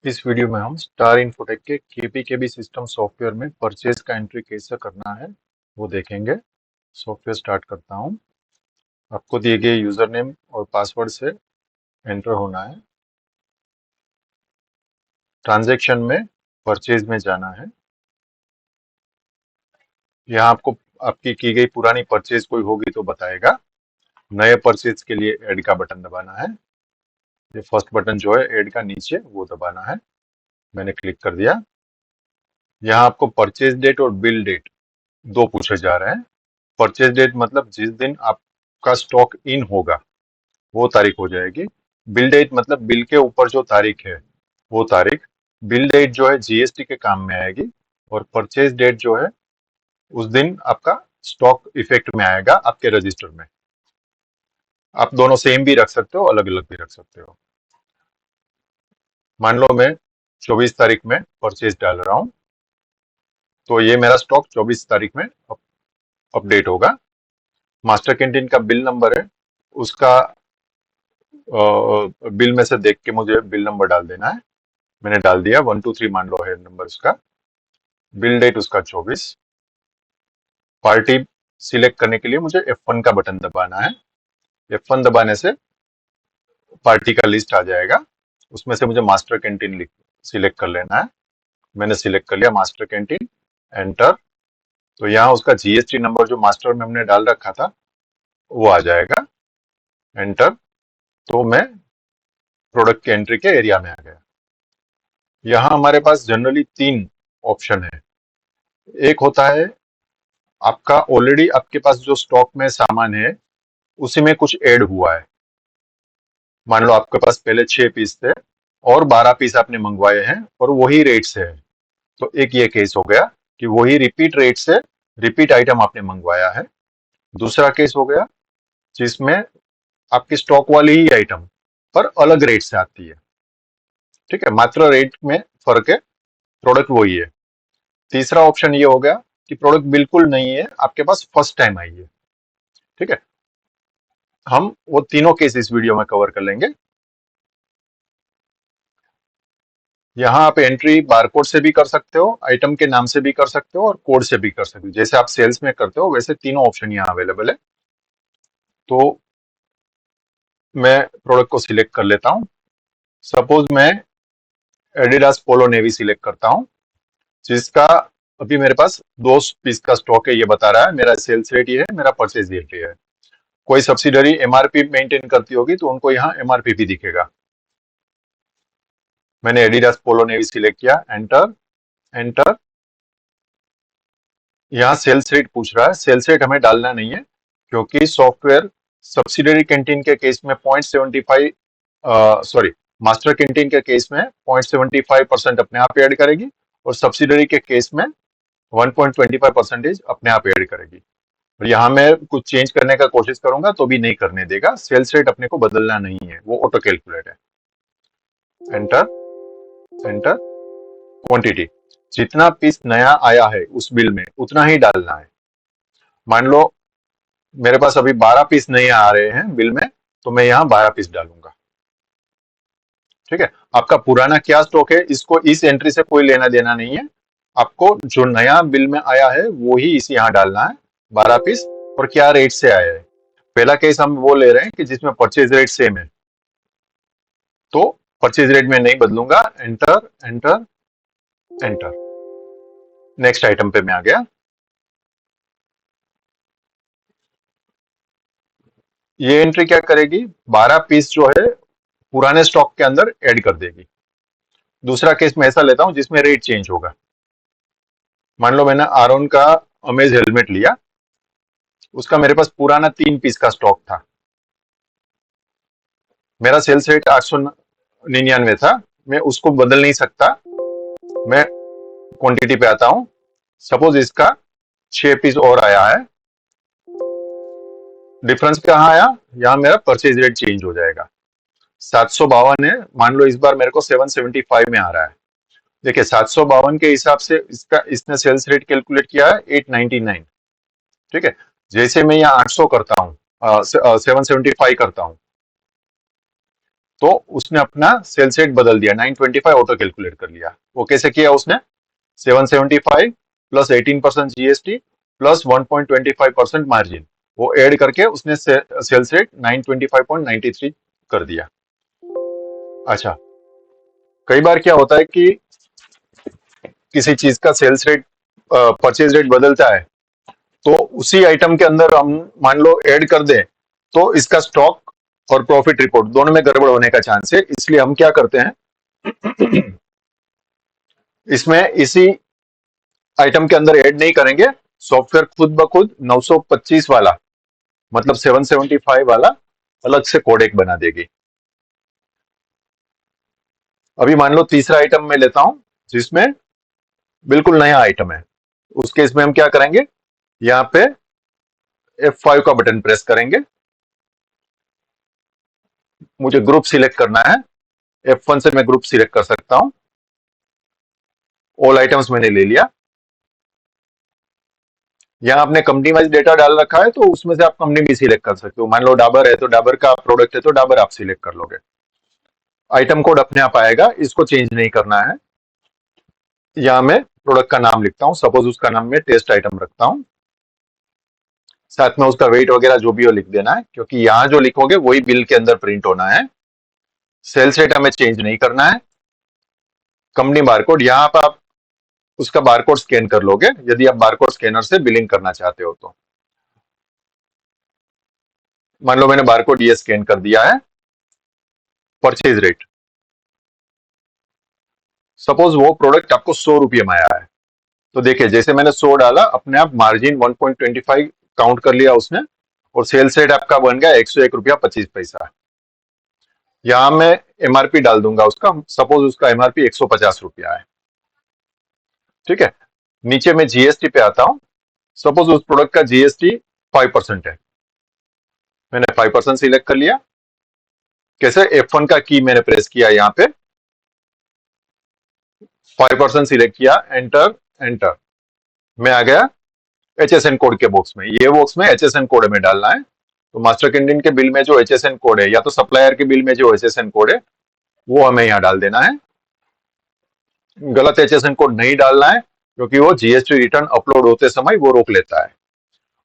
इस वीडियो में हम स्टार इन्फोटेक के केपीकेबी सिस्टम सॉफ्टवेयर में परचेज का एंट्री कैसे करना है वो देखेंगे। सॉफ्टवेयर स्टार्ट करता हूं। आपको दिए गए यूजर नेम और पासवर्ड से एंटर होना है। ट्रांजैक्शन में परचेज में जाना है। यहाँ आपको आपकी की गई पुरानी परचेज कोई होगी तो बताएगा। नए परचेज के लिए ऐड का बटन दबाना है। ये फर्स्ट बटन जो है ऐड का नीचे वो दबाना है। मैंने क्लिक कर दिया। यहाँ आपको परचेज डेट और बिल डेट दो पूछे जा रहे हैं। परचेज डेट मतलब जिस दिन आपका स्टॉक इन होगा वो तारीख हो जाएगी। बिल डेट मतलब बिल के ऊपर जो तारीख है वो तारीख। बिल डेट जो है जीएसटी के काम में आएगी और परचेज डेट जो है उस दिन आपका स्टॉक इफेक्ट में आएगा आपके रजिस्टर में। आप दोनों सेम भी रख सकते हो, अलग अलग भी रख सकते हो। मान लो मैं 24 तारीख में परचेज डाल रहा हूं तो ये मेरा स्टॉक 24 तारीख में अपडेट होगा। मास्टर कैंटीन का बिल नंबर है, उसका बिल में से देख के मुझे बिल नंबर डाल देना है। मैंने डाल दिया 123 मान लो है नंबर उसका। बिल डेट उसका 24। पार्टी सिलेक्ट करने के लिए मुझे F1 का बटन दबाना है। F1 दबाने से पार्टी का लिस्ट आ जाएगा। उसमें से मुझे मास्टर कैंटीन सिलेक्ट कर लेना है। मैंने सिलेक्ट कर लिया मास्टर कैंटीन। एंटर। तो यहाँ उसका जीएसटी नंबर जो मास्टर में हमने डाल रखा था वो आ जाएगा। एंटर। तो मैं प्रोडक्ट के एंट्री के एरिया में आ गया। यहाँ हमारे पास जनरली तीन ऑप्शन है। एक होता है आपका ऑलरेडी आपके पास जो स्टॉक में सामान है उसी में कुछ ऐड हुआ है। मान लो आपके पास पहले 6 पीस थे और 12 पीस आपने मंगवाए हैं और वही रेट से है। तो एक ये केस हो गया कि वही रिपीट रेट से रिपीट आइटम आपने मंगवाया है। दूसरा केस हो गया जिसमें आपकी स्टॉक वाली ही आइटम पर अलग रेट से आती है। ठीक है, मात्र रेट में फर्क है, प्रोडक्ट वही है। तीसरा ऑप्शन ये हो गया कि प्रोडक्ट बिल्कुल नहीं है, आपके पास फर्स्ट टाइम आई है। ठीक है, हम वो तीनों केस इस वीडियो में कवर कर लेंगे। यहाँ आप एंट्री बारकोड से भी कर सकते हो, आइटम के नाम से भी कर सकते हो और कोड से भी कर सकते हो। जैसे आप सेल्स में करते हो वैसे तीनों ऑप्शन यहाँ अवेलेबल है। तो मैं प्रोडक्ट को सिलेक्ट कर लेता हूँ। सपोज मैं एडिडास पोलो नेवी सिलेक्ट करता हूँ जिसका अभी मेरे पास 2 पीस का स्टॉक है। ये बता रहा है मेरा सेल्स रेट ये है, मेरा परचेज रेट ये है। कोई सब्सिडरी एमआरपी मेंटेन करती होगी तो उनको यहाँ एमआरपी भी दिखेगा। मैंने एडिडास पोलो नेवी सिलेक्ट किया। एंटर। एंटर। यहाँ सेल्स रेट पूछ रहा है। सेल्स रेट हमें डालना नहीं है क्योंकि सॉफ्टवेयर सब्सिडरी कैंटीन के केस में 0.75 सॉरी मास्टर कैंटीन के केस में 0.75% अपने आप ऐड करेगी और सब्सिडरी के केस में 1.25% अपने आप ऐड करेगी। और यहाँ मैं कुछ चेंज करने का कोशिश करूंगा तो भी नहीं करने देगा। सेल्स रेट अपने को बदलना नहीं है, वो ऑटो कैलकुलेट है। एंटर। एंटर। क्वांटिटी जितना पीस नया आया है उस बिल में उतना ही डालना है। मान लो मेरे पास अभी 12 पीस नहीं आ रहे हैं बिल में तो मैं यहाँ 12 पीस डालूंगा। ठीक है, आपका पुराना क्या स्टॉक है इसको इस एंट्री से कोई लेना देना नहीं है। आपको जो नया बिल में आया है वो ही इस यहाँ डालना है, 12 पीस, और क्या रेट से आया है। पहला केस हम वो ले रहे हैं कि जिसमें परचेज रेट सेम है तो परचेज रेट में नहीं बदलूंगा। Enter. Enter. Enter. Next item पे मैं आ गया। ये एंट्री क्या करेगी, 12 पीस जो है पुराने स्टॉक के अंदर ऐड कर देगी। दूसरा केस मैं ऐसा लेता हूं जिसमें रेट चेंज होगा। मान लो मैंने आरोन का अमेज हेलमेट लिया, उसका मेरे पास पुराना 3 पीस का स्टॉक था। मेरा सेल्स रेट 899 था, मैं उसको बदल नहीं सकता। मैं क्वांटिटी पे आता हूं। सपोज इसका 6 पीस और आया है। डिफरेंस कहाँ आया, यहाँ मेरा परचेज रेट चेंज हो जाएगा। 752 है, मान लो इस बार मेरे को 775 में आ रहा है। देखिए 752 के हिसाब से इसका इसने सेल्स रेट कैलकुलेट किया है 899। ठीक है, जैसे मैं यहाँ 800 करता हूँ, 775 करता हूँ तो उसने अपना सेल्स रेट बदल दिया, 925 ऑटो कैलकुलेट कर लिया। वो कैसे किया उसने? 775 प्लस 18% जीएसटी प्लस 1.25% मार्जिन, वो ऐड करके उसने सेल्स रेट 925.93 कर दिया। अच्छा, कई बार क्या होता है कि किसी चीज का सेल्स रेट, परचेज रेट बदलता है, तो उसी आइटम के अंदर हम मान लो ऐड कर दें, तो इसका स्टॉक और प्रॉफिट रिपोर्ट दोनों में गड़बड़ होने का चांस है। इसलिए हम क्या करते हैं, इसमें इसी आइटम के अंदर ऐड नहीं करेंगे, सॉफ्टवेयर खुद ब खुद 925 वाला, मतलब 775 वाला अलग से कोड एक बना देगी। अभी मान लो तीसरा आइटम मैं लेता हूं जिसमें बिल्कुल नया आइटम है, उस केस में हम क्या करेंगे, यहाँ पे F5 का बटन प्रेस करेंगे, मुझे ग्रुप सिलेक्ट करना है, F1 से मैं ग्रुप सिलेक्ट कर सकता हूं। ऑल आइटम्स मैंने ले लिया। यहाँ आपने कंपनी वाइज डेटा डाल रखा है, तो उसमें से आप कंपनी भी सिलेक्ट कर सकते हो। मान लो डाबर है तो डाबर का प्रोडक्ट है तो डाबर आप सिलेक्ट कर लोगे। आइटम कोड अपने आप आएगा, इसको चेंज नहीं करना है। यहाँ मैं प्रोडक्ट का नाम लिखता हूँ, सपोज उसका नाम मैं टेस्ट आइटम रखता हूँ, साथ में उसका वेट वगैरह जो भी हो लिख देना है, क्योंकि यहाँ जो लिखोगे वही बिल के अंदर प्रिंट होना है। सेल्स रेट हमें चेंज नहीं करना है। कंपनी बारकोड, यहाँ पर आप उसका बारकोड स्कैन कर लोगे यदि आप बारकोड स्कैनर से बिलिंग करना चाहते हो तो। मान लो मैंने बारकोड ये स्कैन कर दिया है। परचेज रेट, सपोज वो प्रोडक्ट आपको 100 रुपये में आया है, तो देखिए जैसे मैंने 100 डाला, अपने आप मार्जिन 1.25 काउंट कर लिया उसने, और सेल्स रेट आपका बन गया 101 रुपया 25 पैसा। यहां मैं एमआरपी डाल दूंगा उसका, सपोज उसका एमआरपी 150 रुपया है। ठीक है, नीचे मैं जीएसटी पे आता हूं, सपोज उस प्रोडक्ट का जीएसटी 5% है, मैंने 5% सिलेक्ट कर लिया। कैसे? F1 का की मैंने प्रेस किया, यहाँ पे 5% सिलेक्ट किया, एंटर एंटर, मैं आ गया HSN कोड के बॉक्स में। ये बॉक्स में HSN कोड में डालना है। तो मास्टर कैंटीन के बिल में जो HSN कोड है, या तो सप्लायर के बिल में जो HSN कोड है, वो हमें यहाँ डाल देना है। गलत HSN कोड नहीं डालना है, क्योंकि वो जीएसटी रिटर्न अपलोड होते समय वो रोक लेता है।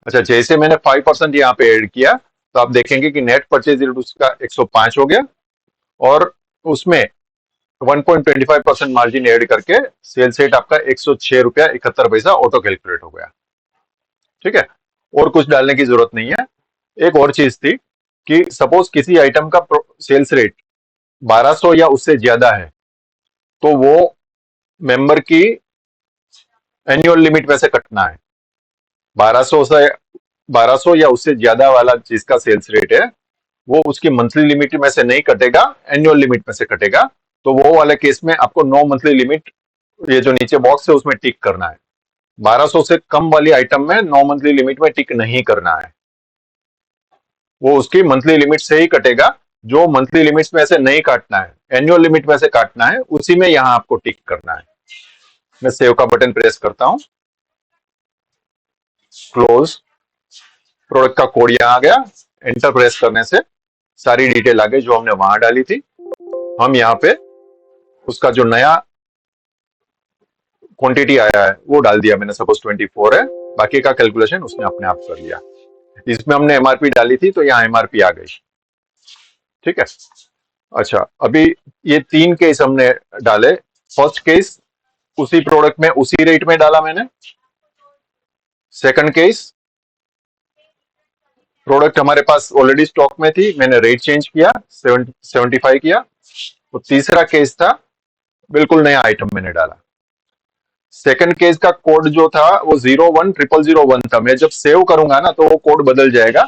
अच्छा, जैसे मैंने 5% यहाँ पे ऐड किया, तो आप देखेंगे कि नेट परचेज रेट उसका 105 हो गया, और उसमें 1.25% मार्जिन ऐड करके सेल्स रेट आपका 106 रुपया 71 पैसा ऑटो कैलकुलेट हो गया। ठीक है, और कुछ डालने की जरूरत नहीं है। एक और चीज थी कि सपोज किसी आइटम का सेल्स रेट 1200 या उससे ज्यादा है, तो वो मेंबर की एनुअल लिमिट में से कटना है। 1200 या उससे ज्यादा वाला जिसका सेल्स रेट है, वो उसकी मंथली लिमिट में से नहीं कटेगा, एनुअल लिमिट में से कटेगा। तो वो वाले केस में आपको नो मंथली लिमिट, ये जो नीचे बॉक्स है उसमें टिक करना है। 1200 से कम वाली आइटम में नो मंथली लिमिट में टिक नहीं करना है, वो उसकी मंथली लिमिट से ही कटेगा। जो मंथली लिमिट्स में से नहीं काटना है, एनुअल लिमिट में से काटना है, उसी में यहां आपको टिक करना है। मैं सेव का बटन प्रेस करता हूं, क्लोज, प्रोडक्ट का कोड यहां आ गया, एंटर प्रेस करने से सारी डिटेल आ गई जो हमने वहां डाली थी। हम यहाँ पे उसका जो नया क्वांटिटी आया है वो डाल दिया मैंने, सपोज 24 है, बाकी का कैलकुलेशन उसने अपने आप कर लिया। इसमें हमने एमआरपी डाली थी तो यहाँ एमआरपी आ गई। ठीक है, अच्छा, अभी ये 3 केस हमने डाले। फर्स्ट केस उसी प्रोडक्ट में उसी रेट में डाला मैंने। सेकंड केस प्रोडक्ट हमारे पास ऑलरेडी स्टॉक में थी, मैंने रेट चेंज किया, 75 किया। तो तीसरा केस था बिल्कुल नया आइटम मैंने डाला। सेकंड केस का कोड जो था वो 010001 था। मैं जब सेव करूंगा ना तो वो कोड बदल जाएगा,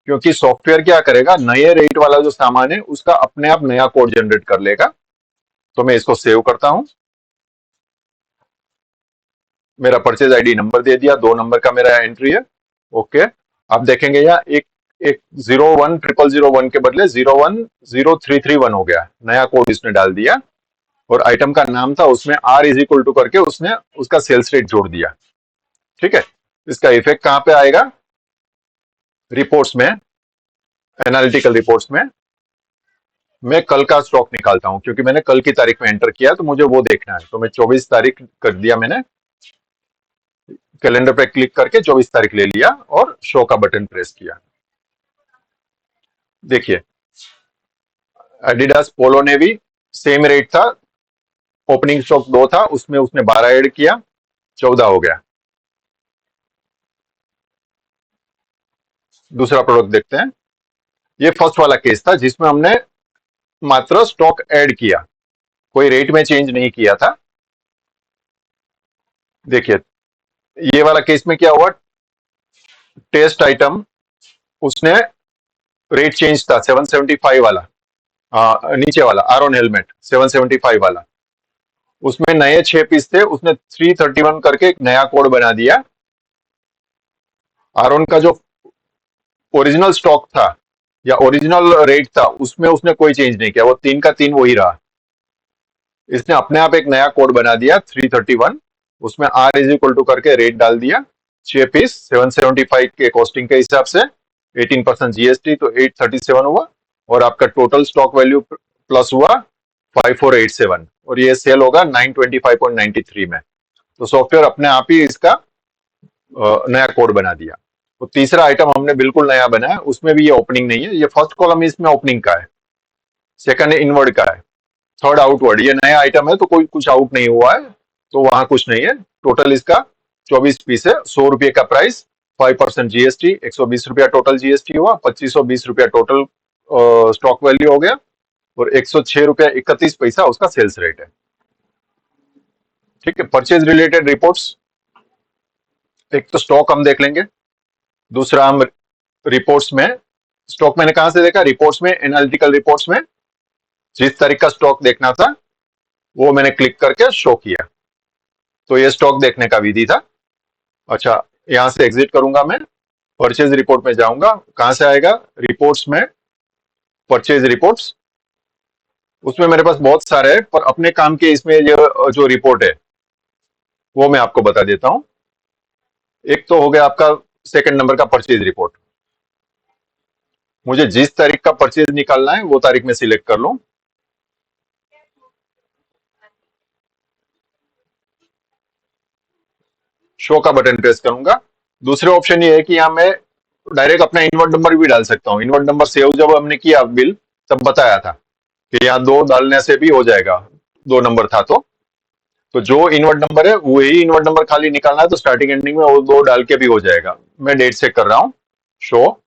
क्योंकि सॉफ्टवेयर क्या करेगा, नए रेट वाला जो सामान है उसका अपने आप नया कोड जनरेट कर लेगा। तो मैं इसको सेव करता हूं, मेरा परचेज आईडी नंबर दे दिया, 2 नंबर का मेरा एंट्री है। ओके, आप देखेंगे यहाँ एक एक 010001 के बदले 010331 हो गया, नया कोड इसने डाल दिया। और आइटम का नाम था, उसमें R इज इक्वल टू करके उसने उसका सेल्स रेट जोड़ दिया। ठीक है, इसका इफेक्ट कहां पे आएगा? रिपोर्ट्स में, एनालिटिकल रिपोर्ट्स में। मैं कल का स्टॉक निकालता हूं क्योंकि मैंने कल की तारीख में एंटर किया तो मुझे वो देखना है। तो मैं 24 तारीख कर दिया, मैंने कैलेंडर पे क्लिक करके 24 तारीख ले लिया और शो का बटन प्रेस किया। देखिए एडिडास पोलो ने भी सेम रेट था, ओपनिंग स्टॉक 2 था, उसमें उसने 12 ऐड किया, 14 हो गया। दूसरा प्रोडक्ट देखते हैं। ये फर्स्ट वाला केस था जिसमें हमने मात्र स्टॉक ऐड किया, कोई रेट में चेंज नहीं किया था। देखिए ये वाला केस में क्या हुआ, टेस्ट आइटम उसने रेट चेंज था 775 वाला, नीचे वाला आरोन हेलमेट 775 वाला, उसमें नए 6 पीस थे, उसने 331 करके एक नया कोड बना दिया। आरोन का जो ओरिजिनल स्टॉक था या ओरिजिनल रेट था उसमें उसने कोई चेंज नहीं किया, वो 3 का 3 वही रहा। इसने अपने आप एक नया कोड बना दिया 331, उसमें आर इज इक्वल टू करके रेट डाल दिया, 6 पीस 775 के कॉस्टिंग के हिसाब से 18% जीएसटी तो 837 हुआ, और आपका टोटल स्टॉक वैल्यू प्लस हुआ 5487, और ये सेल होगा 925.93 में। तो सॉफ्टवेयर अपने आप ही इसका नया कोड बना दिया। तो तीसरा आइटम हमने बिल्कुल नया बनाया, उसमें भी ये ओपनिंग नहीं है, ये फर्स्ट कॉलम इसमें ओपनिंग का है, सेकंड इनवर्ड का है, थर्ड आउटवर्ड। ये नया आइटम है तो कोई कुछ आउट नहीं हुआ है, तो वहां कुछ नहीं है। टोटल इसका 24 पीस है, 100 रुपये का प्राइस, 5% जीएसटी, 120 रुपया टोटल जीएसटी हुआ, 2520 रुपया टोटल स्टॉक वैल्यू हो गया, और 106 रुपया 31 पैसा उसका सेल्स रेट है। ठीक है, परचेज रिलेटेड रिपोर्ट्स, एक तो स्टॉक हम देख लेंगे, दूसरा हम रिपोर्ट्स में, स्टॉक मैंने कहां से देखा, रिपोर्ट्स में, एनालिटिकल रिपोर्ट्स में जिस तारीख का स्टॉक देखना था वो मैंने क्लिक करके शो किया, तो ये स्टॉक देखने का विधि था। अच्छा, यहां से एग्जिट करूंगा मैं, परचेज रिपोर्ट में जाऊंगा, कहां से आएगा, रिपोर्ट्स में, परचेज रिपोर्ट्स, उसमें मेरे पास बहुत सारे है, पर अपने काम के इसमें जो रिपोर्ट है वो मैं आपको बता देता हूं। एक तो हो गया आपका सेकंड नंबर का परचेज रिपोर्ट, मुझे जिस तारीख का परचेज निकालना है वो तारीख में सिलेक्ट कर लूं, शो का बटन प्रेस करूंगा। दूसरे ऑप्शन ये है कि यहां मैं डायरेक्ट अपना इनवर्ट नंबर भी डाल सकता हूं। इनवर्ट नंबर सेव जब हमने किया बिल तब बताया था कि यहाँ 2 डालने से भी हो जाएगा, 2 नंबर था तो जो इनवर्ट नंबर है वही इनवर्ट नंबर खाली निकालना है, तो स्टार्टिंग एंडिंग में वो 2 डाल के भी हो जाएगा। मैं डेट चेक कर रहा हूँ, शो।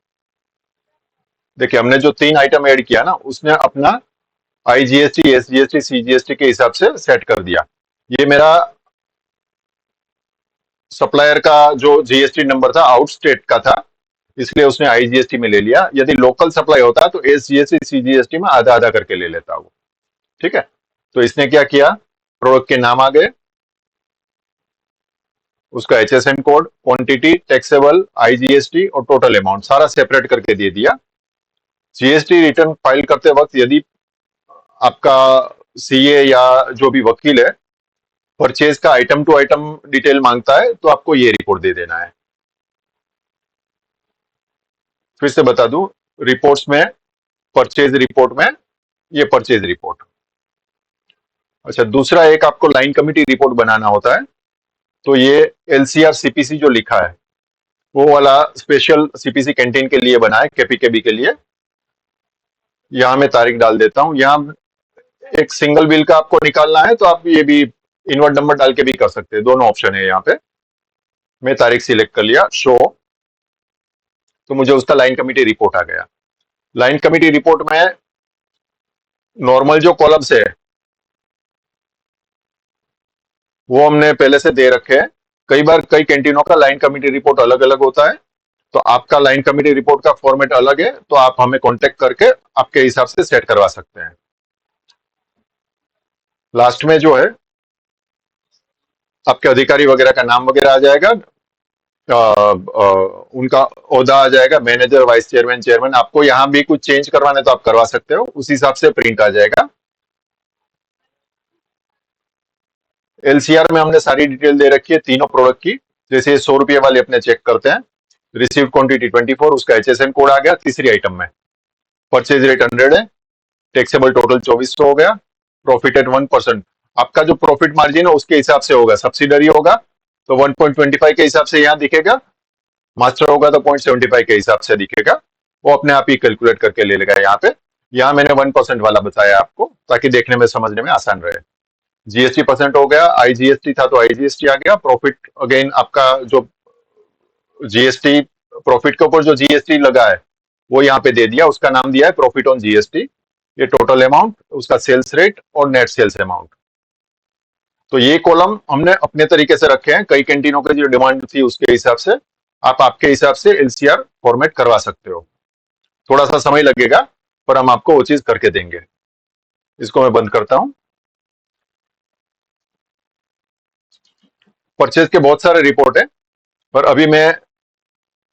देखिए हमने जो 3 आइटम ऐड किया ना, उसने अपना आईजीएसटी, एसजीएसटी, सीजीएसटी के हिसाब से सेट कर दिया। ये मेरा सप्लायर का जो जीएसटी नंबर था आउट स्टेट का था, इसलिए उसने आईजीएसटी में ले लिया। यदि लोकल सप्लाई होता तो एसजीएसटी, सीजीएसटी में आधा आधा करके ले लेता वो। ठीक है, तो इसने क्या किया, प्रोडक्ट के नाम आ गए, उसका HSN code, quantity, taxable, IGST और टोटल अमाउंट सारा सेपरेट करके दे दिया। जीएसटी रिटर्न फाइल करते वक्त यदि आपका सीए या जो भी वकील है परचेज का आइटम टू आइटम डिटेल मांगता है तो आपको ये रिपोर्ट दे देना है। फिर से बता दूं, रिपोर्ट्स में, परचेज रिपोर्ट में, ये परचेज रिपोर्ट। अच्छा, दूसरा एक आपको लाइन कमिटी रिपोर्ट बनाना होता है, तो ये एलसीआर सीपीसी जो लिखा है वो वाला स्पेशल सीपीसी कैंटीन के लिए बना है, केपीकेबी के लिए। यहां मैं तारीख डाल देता हूं, यहां एक सिंगल बिल का आपको निकालना है तो आप ये भी इनवर्ट नंबर डाल के भी कर सकते हैं, दोनों ऑप्शन है यहाँ पे। मैं तारीख सिलेक्ट कर लिया, शो, तो मुझे उसका लाइन कमिटी रिपोर्ट आ गया। लाइन कमिटी रिपोर्ट में नॉर्मल जो कॉलम्स है वो हमने पहले से दे रखे हैं। कई बार कई कैंटीनों का लाइन कमिटी रिपोर्ट अलग अलग होता है, तो आपका लाइन कमिटी रिपोर्ट का फॉर्मेट अलग है, तो आप हमें कांटेक्ट करके आपके हिसाब से सेट करवा सकते हैं। लास्ट में जो है आपके अधिकारी वगैरह का नाम वगैरह आ जाएगा, उनका ओहदा आ जाएगा, मैनेजर, वाइस चेयरमैन, चेयरमैन। आपको यहाँ भी कुछ चेंज करवाने तो आप करवा सकते हो, उस हिसाब से प्रिंट आ जाएगा। एलसीआर में हमने सारी डिटेल दे रखी है तीनों प्रोडक्ट की। जैसे 100 रुपये वाले अपने चेक करते हैं, रिसीव क्वांटिटी 24, उसका एचएसएन कोड आ गया तीसरी आइटम में, परचेज रेट 100 है, टैक्सेबल टोटल 2400 हो गया, प्रॉफिट एट 1%। आपका जो प्रॉफिट मार्जिन है उसके हिसाब से होगा, सब्सिडरी होगा तो 1.25 के हिसाब से यहाँ दिखेगा, मास्टर होगा तो 0.75 के हिसाब से दिखेगा, वो अपने आप ही कैलकुलेट करके ले लेगा। यहाँ पे यहाँ मैंने 1% वाला बताया आपको ताकि देखने में समझने में आसान रहे। जीएसटी परसेंट हो गया, आईजीएसटी था तो आईजीएसटी आ गया, प्रॉफिट अगेन आपका जो जीएसटी, प्रॉफिट के ऊपर जो जीएसटी लगा है वो यहाँ पे दे दिया, उसका नाम दिया है प्रॉफिट ऑन जीएसटी। ये टोटल अमाउंट, उसका सेल्स रेट और नेट सेल्स अमाउंट। तो ये कॉलम हमने अपने तरीके से रखे हैं, कई कैंटीनों की जो डिमांड थी उसके हिसाब से आप आपके हिसाब से एलसीआर फॉर्मेट करवा सकते हो। थोड़ा सा समय लगेगा पर हम आपको वो चीज करके देंगे। इसको मैं बंद करता हूं। परचेज के बहुत सारे रिपोर्ट है पर अभी मैं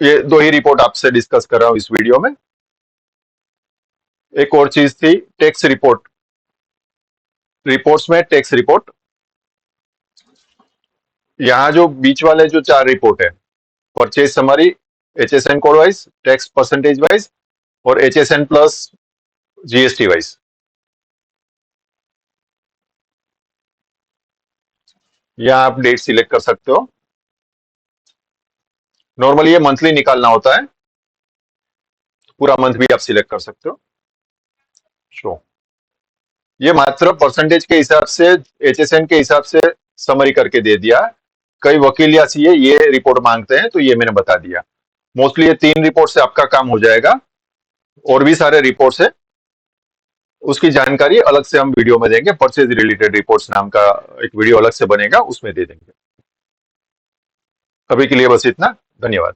ये दो ही रिपोर्ट आपसे डिस्कस कर रहा हूं इस वीडियो में। एक और चीज थी टैक्स रिपोर्ट, रिपोर्ट्स में टैक्स रिपोर्ट। यहाँ जो बीच वाले जो 4 रिपोर्ट है, purchase summary, HSN code wise, tax percentage wise और एचएसएन प्लस जीएसटी वाइज, यहाँ आप डेट सिलेक्ट कर सकते हो। नॉर्मली ये मंथली निकालना होता है, पूरा मंथ भी आप सिलेक्ट कर सकते हो। शो ये मात्र परसेंटेज के हिसाब से, एचएसएन के हिसाब से समरी करके दे दिया। कई वकील या सीए ये रिपोर्ट मांगते हैं तो ये मैंने बता दिया। मोस्टली ये 3 रिपोर्ट से आपका काम हो जाएगा। और भी सारे रिपोर्ट्स है, उसकी जानकारी अलग से हम वीडियो में देंगे। परचेज रिलेटेड रिपोर्ट्स नाम का एक वीडियो अलग से बनेगा, उसमें दे देंगे। अभी के लिए बस इतना, धन्यवाद।